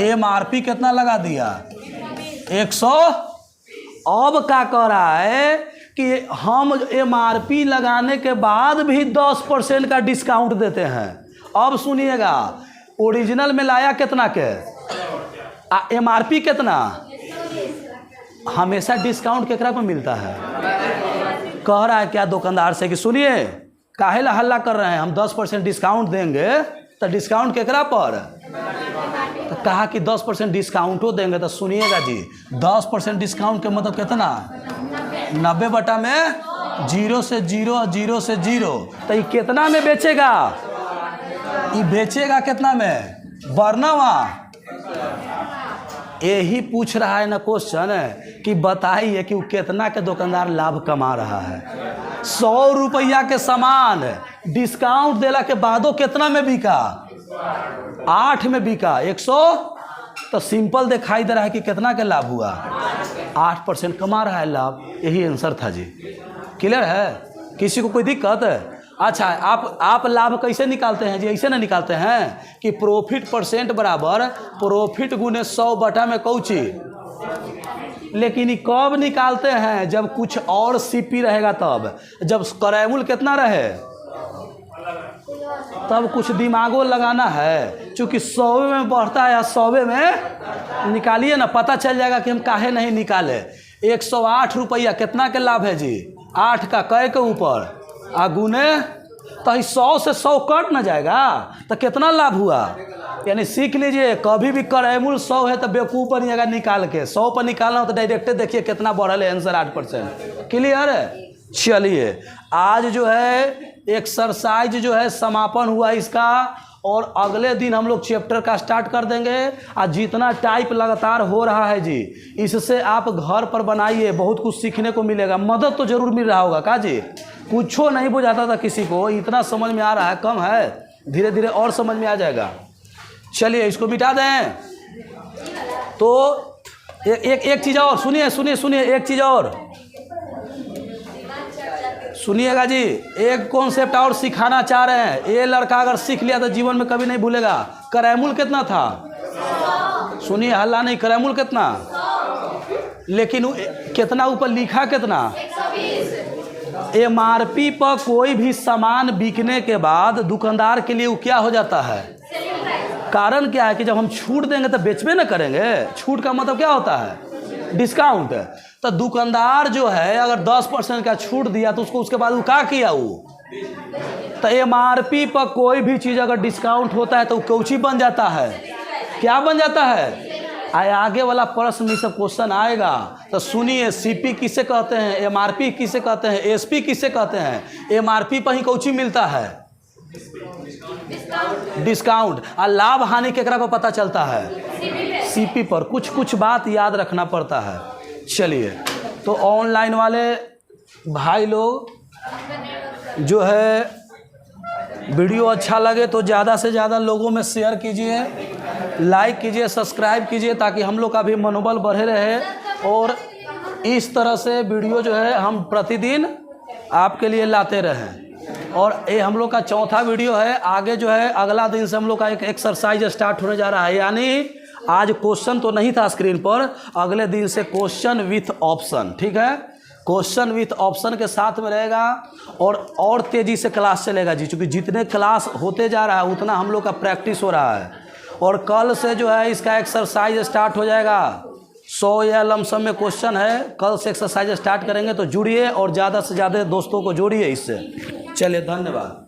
MRP कितना लगा दिया? 100। अब क्या कह रहा है कि हम MRP लगाने के बाद भी 10% का डिस्काउंट देते हैं। अब सुनिएगा, ओरिजिनल में लाया कितना के, MRP कितना, हमेशा डिस्काउंट केकरा पर मिलता है, कह रहा है क्या दुकानदार से कि सुनिए काहे ला हल्ला कर रहे हैं, हम 10% डिस्काउंट देंगे, तो डिस्काउंट केकरा पर, तो कहा कि 10% डिस्काउंटो देंगे। तो सुनिएगा जी, 10% डिस्काउंट के मतलब कितना, 90 बटा में 0 से 0, 0 से 0, तो ये कितना में बेचेगा, ये बेचेगा कितना में, बरनवा। यही पूछ रहा है ना क्वेश्चन कि बताइए कि वो कितना के दुकानदार लाभ कमा रहा है। 100 रुपया के सामान डिस्काउंट देला के बादो कितना में बिका, 8 में बिका, 100, तो सिंपल दिखाई दे रहा है कि कितना के लाभ हुआ, 8% कमा रहा है लाभ। यही आंसर था जी। क्लियर है, किसी को कोई दिक्कत है? अच्छा, आप लाभ कैसे निकालते हैं जी, ऐसे ना निकालते हैं कि प्रॉफिट परसेंट बराबर प्रॉफिट गुने 100 बटा में कौची, लेकिन ये कब निकालते हैं, जब कुछ और सीपी रहेगा तब, जब करैमुल कितना रहे तब कुछ दिमागो लगाना है। चूँकि 100 में बढ़ता है या 100 में निकालिए ना, पता चल जाएगा कि हम काहे नहीं निकाले। 108 रुपया कितना के लाभ है जी, 8 का कै के ऊपर गुने, तो 100 से 100 कट ना जाएगा, तो कितना लाभ हुआ। यानी सीख लीजिए, कभी भी करैमुल 100 है तो बेवकूफ़ बनिएगा निकाल के, 100 पर निकालना हो तो डायरेक्ट देखिए कितना बढ़ल है आंसर, 8%। क्लियर है? चलिए, आज जो है एक्सरसाइज जो है समापन हुआ इसका, और अगले दिन हम लोग चैप्टर का स्टार्ट कर देंगे। आज जितना टाइप लगातार हो रहा है जी, इससे आप घर पर बनाइए, बहुत कुछ सीखने को मिलेगा, मदद तो जरूर मिल रहा होगा का जी। कुछो नहीं बुझाता था किसी को, इतना समझ में आ रहा है, कम है, धीरे धीरे और समझ में आ जाएगा। चलिए इसको मिटा दें। तो एक चीज़ और सुनिए, एक चीज़ और सुनिएगा जी, एक कॉन्सेप्ट और सिखाना चाह रहे हैं। ये लड़का अगर सीख लिया तो जीवन में कभी नहीं भूलेगा। करैमुल कितना था, सुनिए, हल्ला नहीं, करैमुल कितना, लेकिन कितना ऊपर लिखा कितना, MRP पर कोई भी सामान बिकने के बाद दुकानदार के लिए वो क्या हो जाता है, कारण क्या है कि जब हम छूट देंगे तो बेचबे ना करेंगे। छूट का मतलब क्या होता है, डिस्काउंट। तो दुकानदार जो है अगर 10% का छूट दिया तो उसको उसके बाद वो क्या किया, वो तो MRP पर कोई भी चीज़ अगर डिस्काउंट होता है तो कौची बन जाता है, क्या बन जाता है। आगे वाला प्रश्न में सब क्वेश्चन आएगा। तो सुनिए, CP किसे कहते हैं, MRP किसे कहते हैं, SP किसे कहते हैं। MRP पर ही कौची मिलता है, डिस्काउंट। और लाभ हानि केकरा पर पता चलता है, CP पर। कुछ कुछ बात याद रखना पड़ता है। चलिए, तो ऑनलाइन वाले भाई लोग जो है वीडियो अच्छा लगे तो ज़्यादा से ज़्यादा लोगों में शेयर कीजिए, लाइक कीजिए, सब्सक्राइब कीजिए, ताकि हम लोग का भी मनोबल बढ़े रहे। और इस तरह से वीडियो जो है हम प्रतिदिन आपके लिए लाते रहें। और ये हम लोग का चौथा वीडियो है। आगे जो है अगला दिन से हम लोग का एक एक्सरसाइज स्टार्ट होने जा रहा है। यानी आज क्वेश्चन तो नहीं था स्क्रीन पर, अगले दिन से क्वेश्चन विथ ऑप्शन, ठीक है। क्वेश्चन विथ ऑप्शन के साथ में रहेगा और तेज़ी से क्लास चलेगा जी, क्योंकि जितने क्लास होते जा रहा है उतना हम लोग का प्रैक्टिस हो रहा है। और कल से जो है इसका एक्सरसाइज स्टार्ट हो जाएगा। 100 या लमसम में क्वेश्चन है, कल से एक्सरसाइज स्टार्ट करेंगे। तो जुड़िए और ज़्यादा से ज़्यादा दोस्तों को जोड़िए इससे। चलिए, धन्यवाद।